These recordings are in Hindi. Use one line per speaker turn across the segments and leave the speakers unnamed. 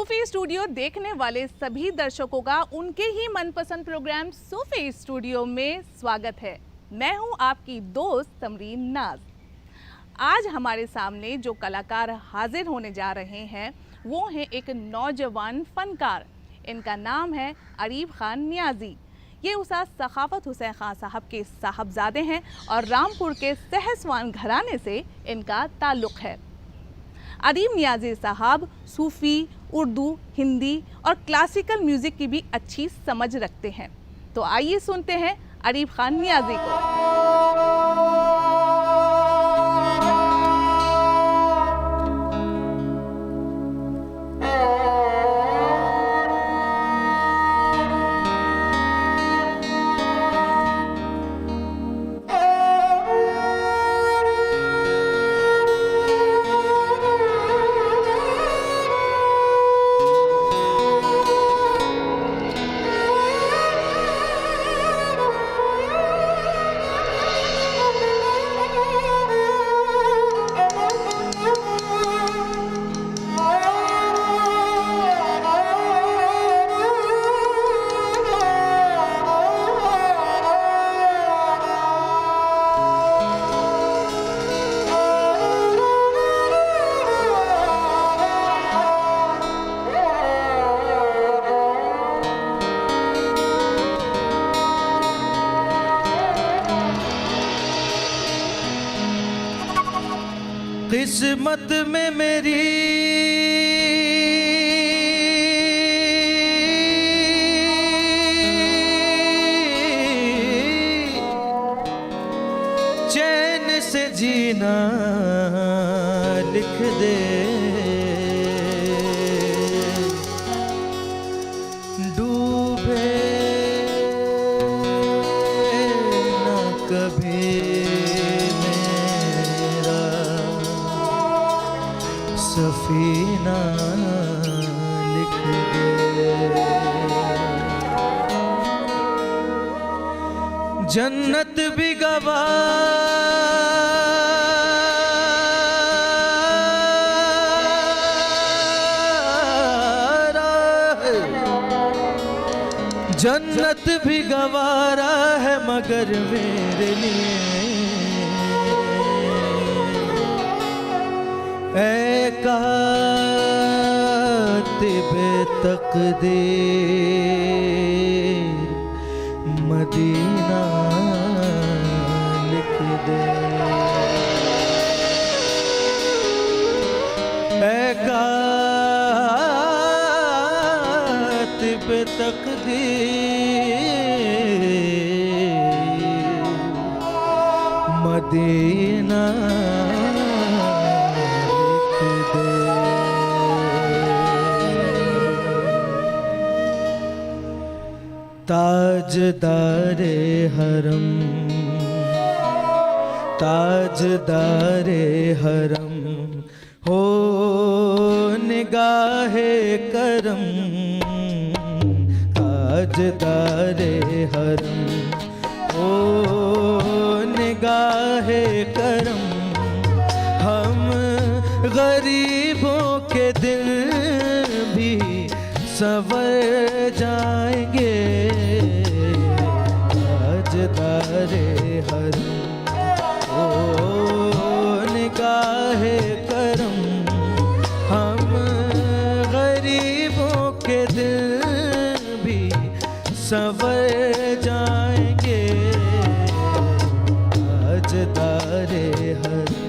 सूफी स्टूडियो देखने वाले सभी दर्शकों का उनके ही मनपसंद प्रोग्राम सूफी स्टूडियो में स्वागत है। मैं हूं आपकी दोस्त तमरीन नाज। आज हमारे सामने जो कलाकार हाजिर होने जा रहे हैं वो हैं एक नौजवान फनकार। इनका नाम है अरीब खान नियाजी। ये उस्ताद सखावत हुसैन खान साहब के साहबजादे हैं और रामपुर के सहसवान घराने से इनका ताल्लुक़ है। अरीब नियाजी साहब सूफ़ी, उर्दू, हिंदी और क्लासिकल म्यूज़िक की भी अच्छी समझ रखते हैं। तो आइए सुनते हैं अरीब खान नियाजी को।
किस्मत में मेरी चैन से जीना लिख दे, डूबे न कभी सफीना लिख दे। जन्नत भी गवारा है, जन्नत भी गवारा है मगर मेरे लिए ऐ कातिब तकदीर मदीना लिख दे, ऐ कातिब तकदीर मदीना ताजदारे हरम, ताजदारे हरम हो निगाहे करम, ताजदारे हरम हो निगाहे करम। हम गरीबों के दिल भी संवर जाएंगे, ताजदारे हरम ओ निगाहे करम। हम गरीबों के दिल भी संवर जाएंगे, ताजदारे हरम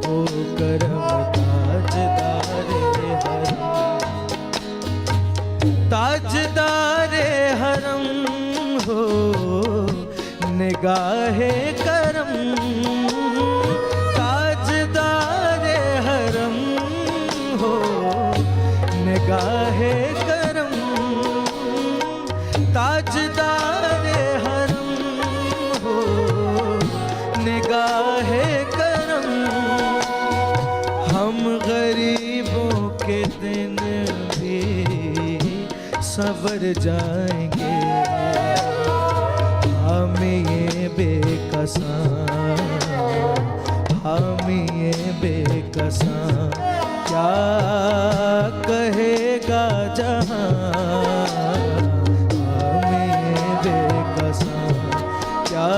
ओ करम, ताजदारे हरम, ताजदारे हरम हो निगाहे करम, ताजदारे हरम हो निगाहे करम, ताजदारे हरम हो निगाहे करम। हम गरीबों के दिन भी संवर जाएंगे, हम ये बेकसा, हम ये बेकसा क्या कहेगा जहां मेरे कसम, क्या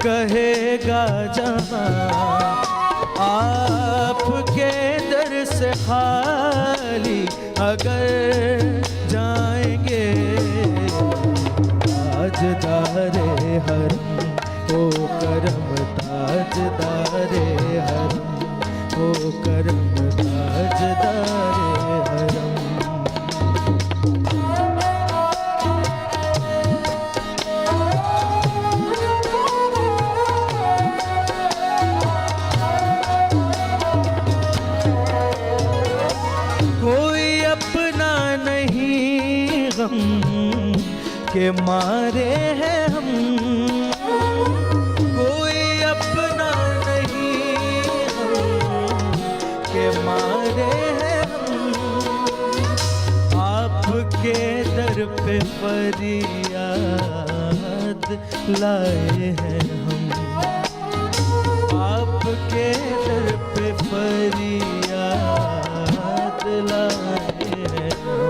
कहेगा जहां आपके दर से खाली अगर जाएंगे। ताजदारे हरम ओ करम, ताजदारे हरम ओ करम, ताजदारे हरम। कोई अपना नहीं गम के मारे हैं हम, कोई अपना नहीं हम के मारे हैं हम। आपके दर पे फरियाद लाए हैं हम, आपके दर पे फरियाद लाए हैं हम।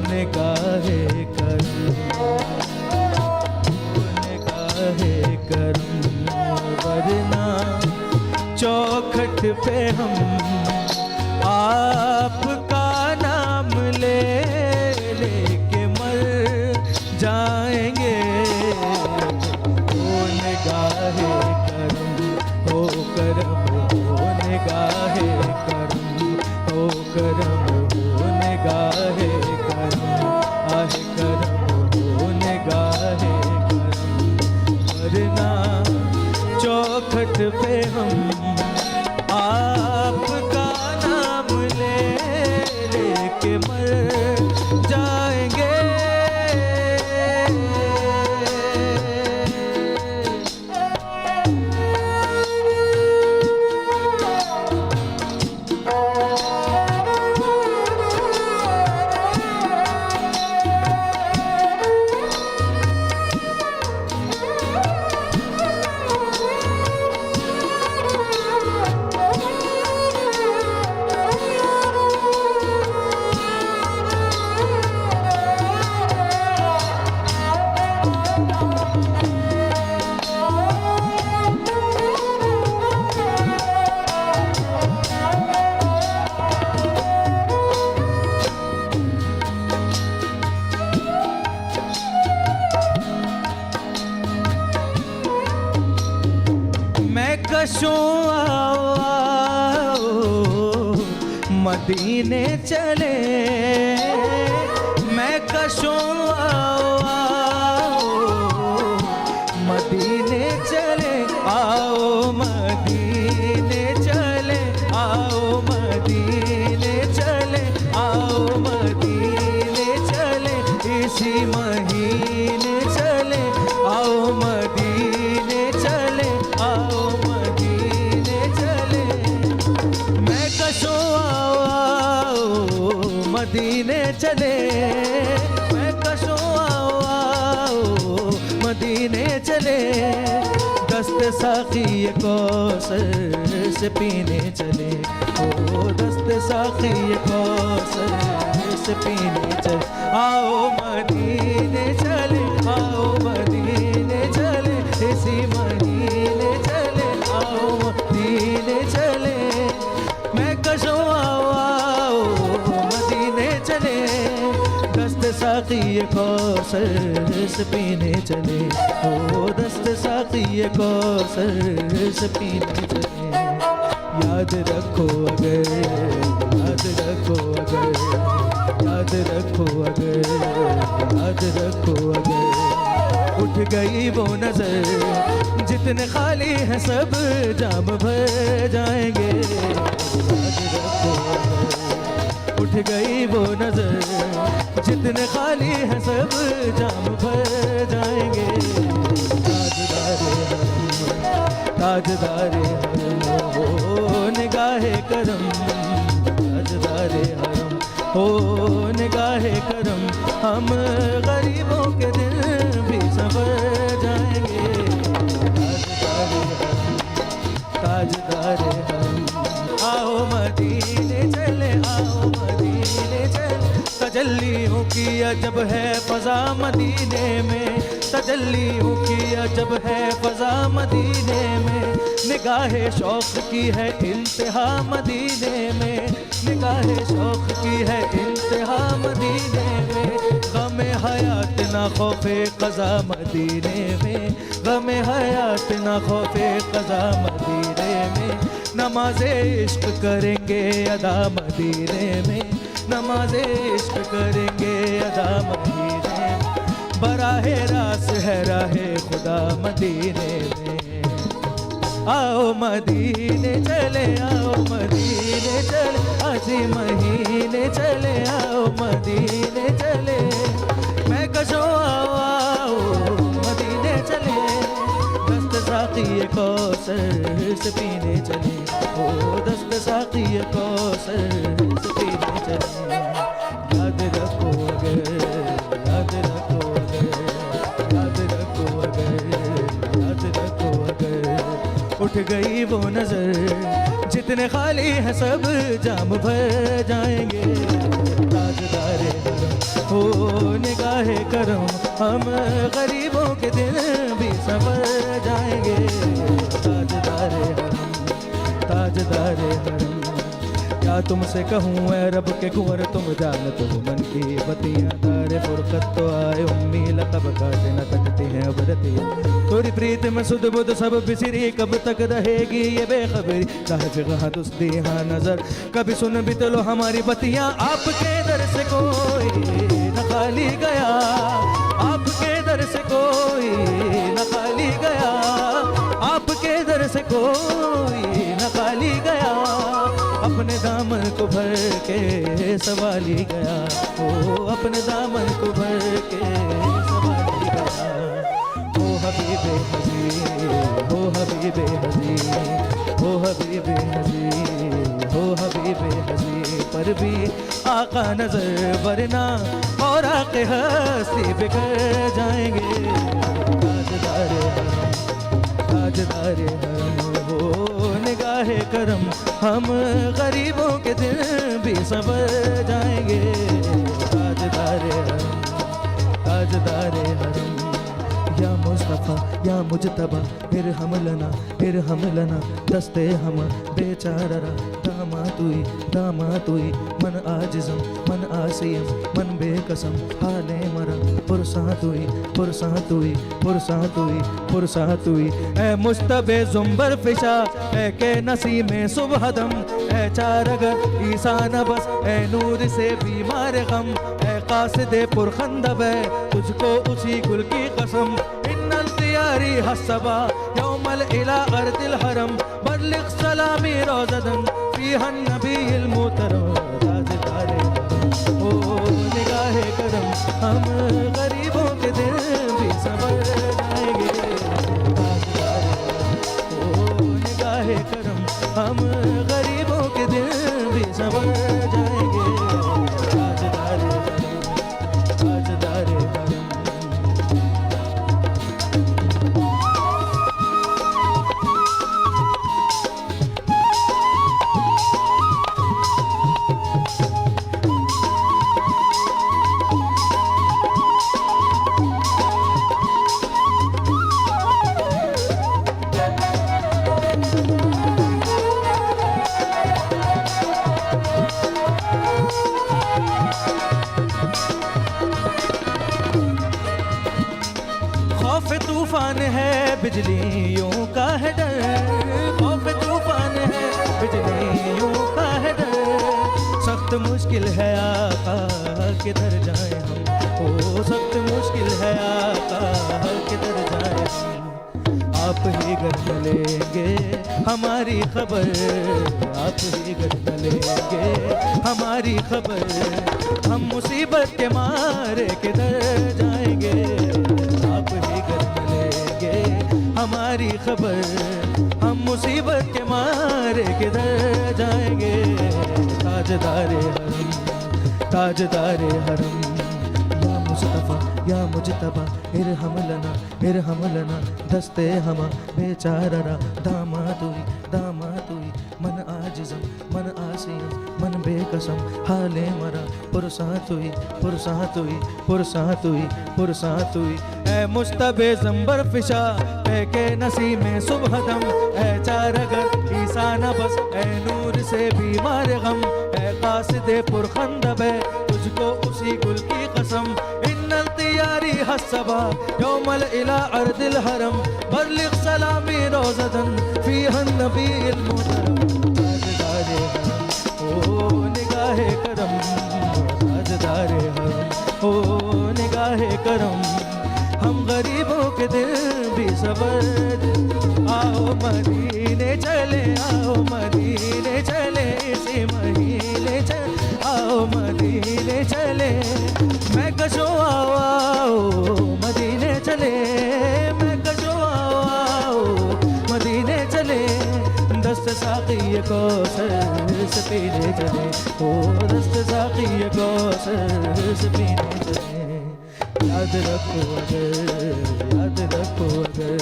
निगाहे करम, वरना चौखट पे हम आपका नाम ले लेके मर जाएंगे। ओ निगाहे करम हो करम, हो निगाहे करम हो करम, हो निगाहे करम आहे करम, हो निगाहे करम, वरना चौखट पे हम आपका नाम ले लेके मर जाएंगे। कशों आओ आओ मदीने चले, मैं कशों आओ आओ मदीने चले, आओ मदीने चले, आओ मदीने चले, आओ मदीने चले, इसी महीने चले, आओ मदीने चले, आओ मदीने चले। मैं कशों आओ आओ मदीने चले, मैं कशों आओ आओ मदीने चले, दस्त साकी कौसर से पीने चले, ओ दस्त साकी कौसर से पीने चले, आओ मदीने चले, आओ मदीने चले, इसी महीने चले, आओ मदीने चले। मैं कशों आओ आओ मदीने चले, दस्त साकी कौसर से पीने चले, ओ दस्त साकी कौसर से पीने चले। याद रखो अगर, याद रखो अगर, याद रखो अगर, याद रखो अगर, उठ गई वो नजर जितने खाली हैं सब जाम भर जाएंगे। याद रखो अगर, उठ गई वो नजर जितने खाली हैं सब जाम भर जाएंगे। ताजदारे हरम, ताजदारे हरम हो निगाहे करम, ताजदारे हरम हो निगाहे करम, हम गरीबों के दिल भी संवर जाएंगे। ताजदारे हरम, ताजदारे हरम, आओ मदीने चले, आओ है फजा मदीने में, तजल्ली की अजब है फजा मदीने में, निगाहे शौक की है इंतहा मदीने में, निगाहे शौक की है इंतहा मदीने में, गमे हयात ना खौफे क़ज़ा मदीने में, गमे हयात ना खौफे क़ज़ा मदीने में, नमाज़े इश्क करेंगे अदा मदीने में, नमाज़े इश्क करेंगे अदा मदीने में, बराहे रास है राहे खुदा मदीने में। आओ मदीने चले, आओ मदीने चले, आजी महीने चले, आओ मदीने चले, मैं कशो आओ आओ मदीने चले, दस्त साक़ी कौसर से पीने चले, ओ दस्त साक़ी कौसर से पीने चले। याद रखो अगर, याद रखो अगर, याद रखो अगर, याद रखो अगर, उठ गई वो नजर जितने खाली है सब जाम भर जाएंगे, ताजदारे हरम हो निगाहे करम, हम गरीबों के दिन भी संवर जाएंगे, ताजदारे हरम, ताजदारे हरम। क्या तुमसे कहूँ ऐ रब के कुंवर, तुम जानत हो मन की बतियाँ, तारे फुरकत तो आए उम्मी लकब काटे न तकती हैं अब रतियाँ, थोड़ी प्रीत में सुध बुध सब बिसरी, कब तक रहेगी ये बेखबरी, चाहे फिक़ह दुस्ती हाँ नजर, कभी सुन भी तो लो हमारी बतियाँ, आपके दर से कोई न खाली गया, आपके दर से कोई न खाली गया, आपके दर से कोई न खाली गया, अपने दामन को भर के सवाली गया, ओ अपने दामन को भर के सवाली गया, ओ हबीबे हज़ी, ओ हबीबे हज़ी, ओ हबीबे हज़ी, ओ हबीबे हज़ी, पर भी आका नजर वरना और आके हस्ती बिखर जाएंगे, ताजदारे हरम, ताजदारे हरम हो निगाहे करम, हम गरीबों के दिन भी संवर जाएंगे, ताजदारे हरम, ताजदारे हरम। या मुस्तफ़ा या मुजतबा इरहम लना दस्ते हम बेचारा, दामा तुई मन आजिज़म मन आसियम मन बेकसम हाले मरा, पुरसा तुई पुरसा तुई पुरसा तुई पुरसा तुई, ए मुस्तबे जुम्बर फिशा, ए के नसीमे सुबह दम, ए चारगर ईसा नबस, ए नूर से बीमार गम, ए कासिदे पुरखंदब है तुझको उसी गुल की कसम, इन्नल तियारी हसबा यौमल इला अर्दिल हरम, बल्लिग सलामी रोज़दन फीहन नबील मुहतरम, ताजदारे ओ निगाहे करम, हम गरीबों के दिन भी संवर जाएंगे, ताजदारे ओ निगाहे करम, हम गरीबों के दिन भी संवर जाएंगे, ताजदारे ताजदारे हरम। खौफ तूफान है बिजलियों का है डर, खौफ तूफान है बिजलियों का है डर, सख्त मुश्किल है आका किधर जाए हम, ओ सख्त मुश्किल है आका किधर जाए हम, आप ही घर लेंगे हमारी खबर, आप ही घर लेंगे हमारी खबर, हम मुसीबत के मारे किधर जाएंगे, आप ही कर लेंगे हमारी खबर, हम मुसीबत के मारे किधर जाएंगे, ताजदारे हरम, ताजदारे हरम। या मुस्तफ़ा या मुजतबा इरहम लना दस्ते हमा बेचारा, दामा तुई मन आजिज़म मन आसियम मन बेकसम हाले मरा, पुरसात हुई पुरसात हुई पुरसात हुई पुरसात हुई। ऐ मुश्तबे ज़ंबर फिशा ऐ के नसी में सुबह दम, ऐ चारगर ईसा नबस ऐ नूर से बीमार गम, ऐ कासिदे पुरखंदब है तुझको उसी गुल की कसम। इन्नल तियारी हस्सबा यौमल इला अर्दिल हरम, बल्लिग सलामी रोज़दन फीहन नबील मुहतरम। ताजदारे हरम ओ निगाहे करम, ताजदारे हरम ओ निगाहे करम। हम गरीबों के दिल भी सबर, आओ मदीने चले आओ मदीने चले, इसी महीने चले आओ मदीने चले। मैं कशो आओ आओ मदीने चले, मैं कशो आओ आओ मदीने चले। दस्त साक़ी कौसर से पीने चले, ओ दस्त साक़ी कौसर से पीने चले। याद रखो अगर याद रखो अगर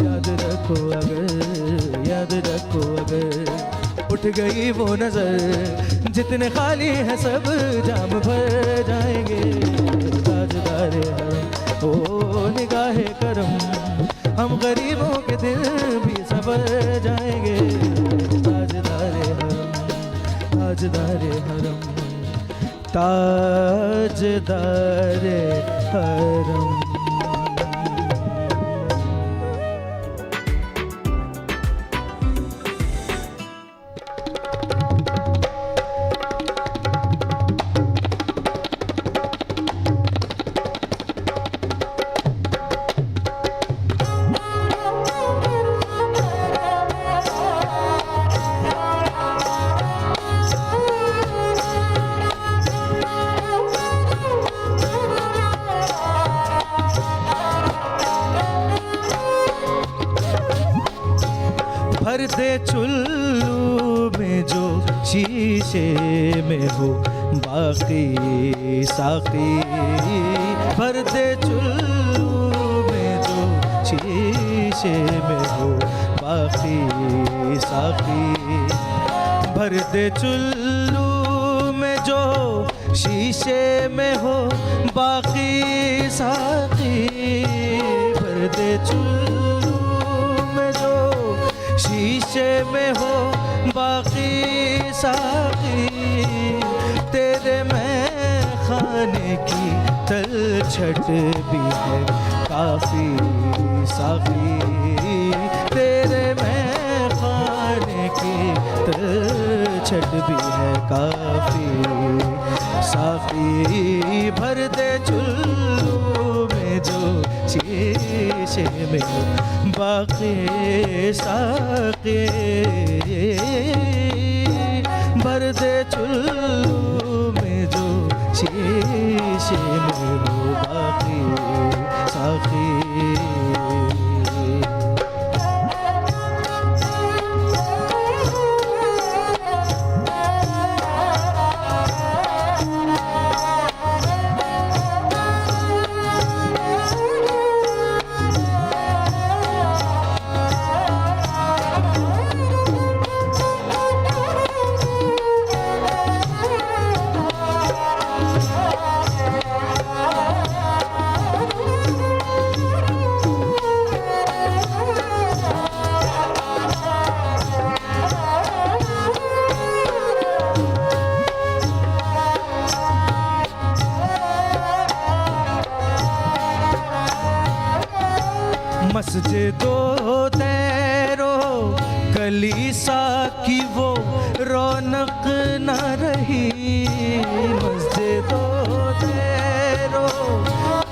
याद रखो अगर याद रखो अगर उठ गई वो नजर जितने खाली हैं सब जाम भर जाएंगे। ताजदारे हरम ओ निगाहे करम, हम गरीबों के दिल भी सबर जाएंगे। ताजदारे हरम ताजदारे हरम ताजदारे हरम। भर दे चुल्लू में जो शीशे में हो बाकी साकी, भर दे चुल्लू में जो शीशे में हो बाकी साकी। भर दे चुल्लू में जो शीशे में हो बाकी साकी, भर दे चुल्लू में जो शीशे में हो बाकी साकी। तेरे मैं खाने की तलछट भी है काफी साकी, तेरे मैं खाने की तलछट भी है काफी साकी। भर दे चुल्लू में जो शीशे में हो बाकी साकी, भर दे चुल्लू में जो शीशे में हो बाकी साकी। मस्जिदों तैरो कलीसा की वो रौनक न रही, मस्जिदों तैरो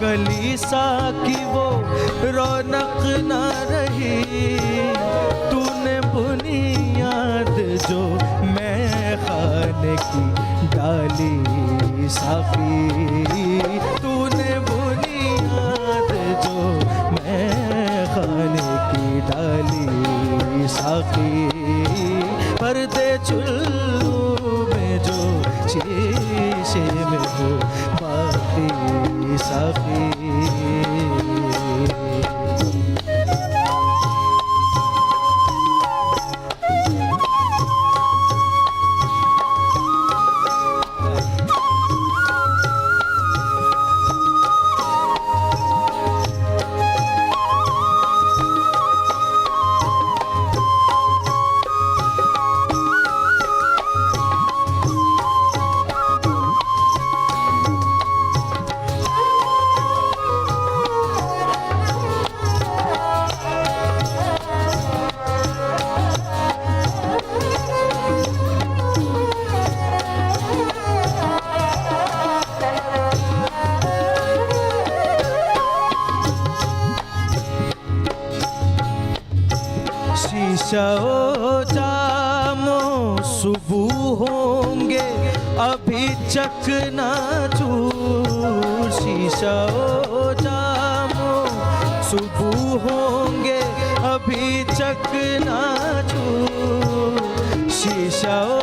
कलीसा की वो रौनक न रही। तूने बुनियाद जो मैं खाने की डाली साकी, तूने बुनियाद जो मैं खाने की डाली साकी। पर्दे चुल्लू में जो शीशे में हो बाकी साकी। शीशा ओ जामो सुबह होंगे अभी चकनाचूर। शीशा ओ जामो सुबह होंगे अभी चकनाचूर। शीशा ओ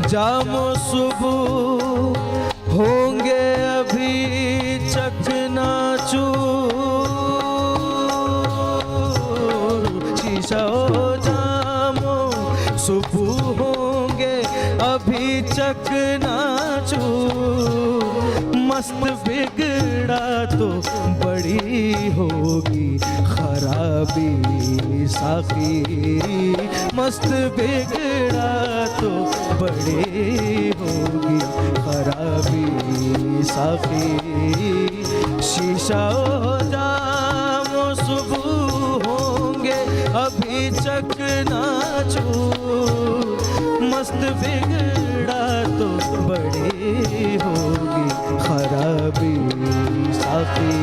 जामो सुबह होंगे अभी चकनाचूर। शीशा ओ जामो सुबह होंगे अभी चकनाचूर। मस्त बिगड़ा तो बड़ी होगी खराबी साकी। मस्त बिगड़ा तो बड़ी होगी खराबी साकी। शीशा ओ जामो सुबह होंगे अभी चकनाचूर। मस्त बिगड़ा तो बड़ी होगी खराबी साकी।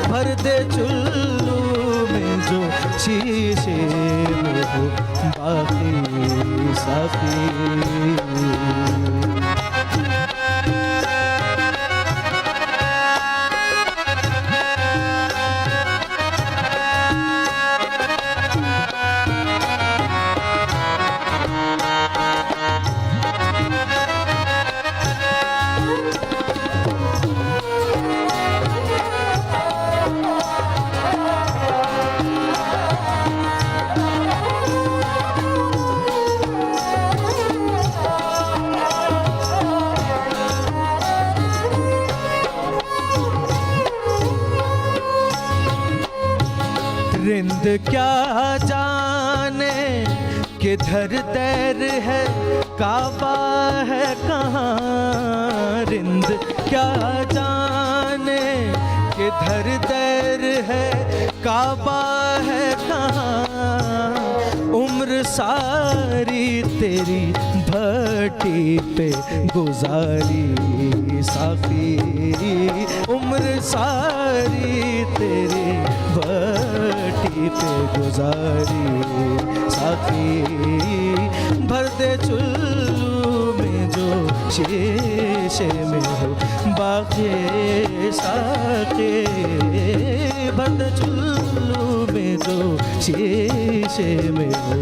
भर दे चुल्लू में जो शीशे में हो बाकी साकी। रिंद क्या जाने किधर तैर है काबा है कहाँ। रिंद क्या जाने किधर तैर है काबा है कहाँ। उम्र सारी तेरी भट्टी पे गुजारी साकी। उम्र सारी तेरी भट्टी पे गुजारी साकी। भर दे चुल्लू में जो शीशे में हो बाकी साकी। भर दे चुल्लू में जो शीशे में हो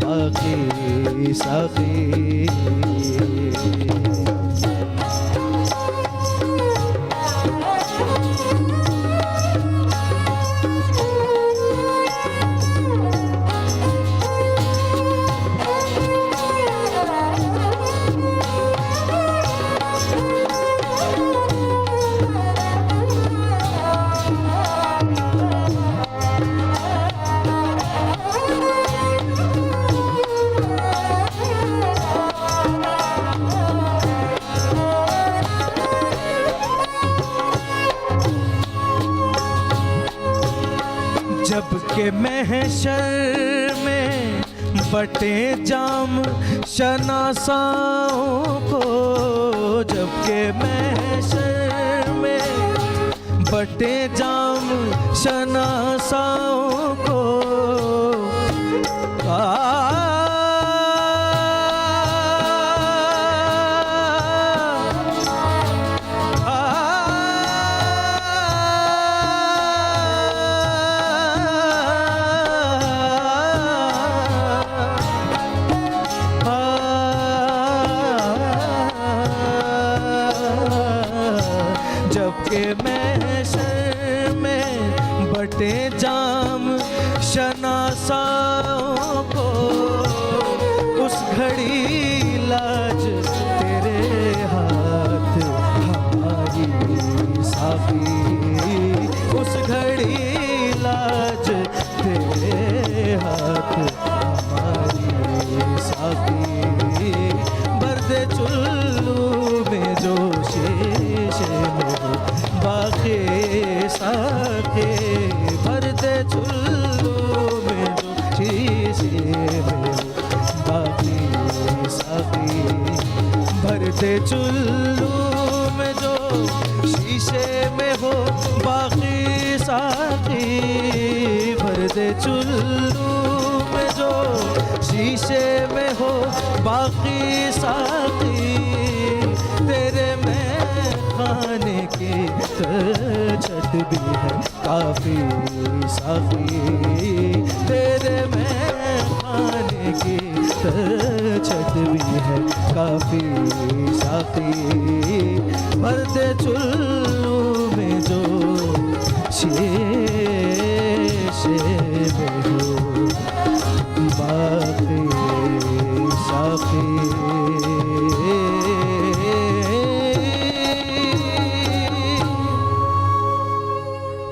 बाकी साकी। जब के महशर में बटे जाम शनासाओं को। जब के महशर में बटे जाम शनासाओं को। जबकि महशर में बटे जाम शनासाओं को। उस घड़ी लाज तेरे हाथ हमारी साकी। उस घड़ी लाज तेरे हाथ हमारी साकी। साके भर दे चुल्लू में जो शीशे में हो बाकी साकी भर दे चुल्लू में जो शीशे में हो बाकी साकी भर दे चुल्लू में जो शीशे में हो बाकी साकी तेरे में खाने की छट भी है काफी साकी तेरे में खाने की छट भी है काफी साकी भर दे चुल्लू में जो शीशे में हो बाकी साकी।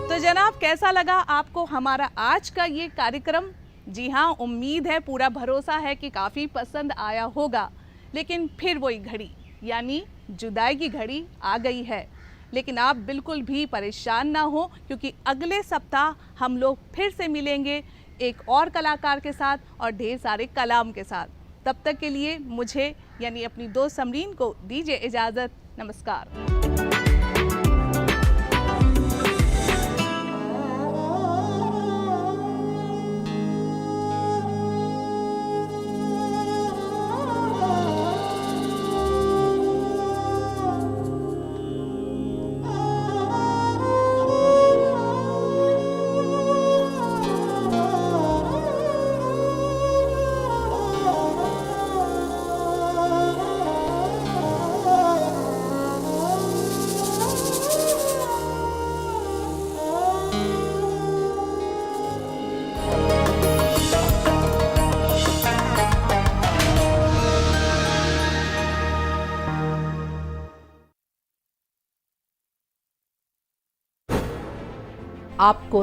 तो जनाब, कैसा लगा आपको हमारा आज का ये कार्यक्रम? जी हाँ, उम्मीद है, पूरा भरोसा है कि काफ़ी पसंद आया होगा। लेकिन फिर वही घड़ी यानी जुदाई की घड़ी आ गई है। लेकिन आप बिल्कुल भी परेशान ना हो, क्योंकि अगले सप्ताह हम लोग फिर से मिलेंगे एक और कलाकार के साथ और ढेर सारे कलाम के साथ। तब तक के लिए मुझे यानी अपनी दोस्त समरीन को दीजिए इजाज़त। नमस्कार।
आपको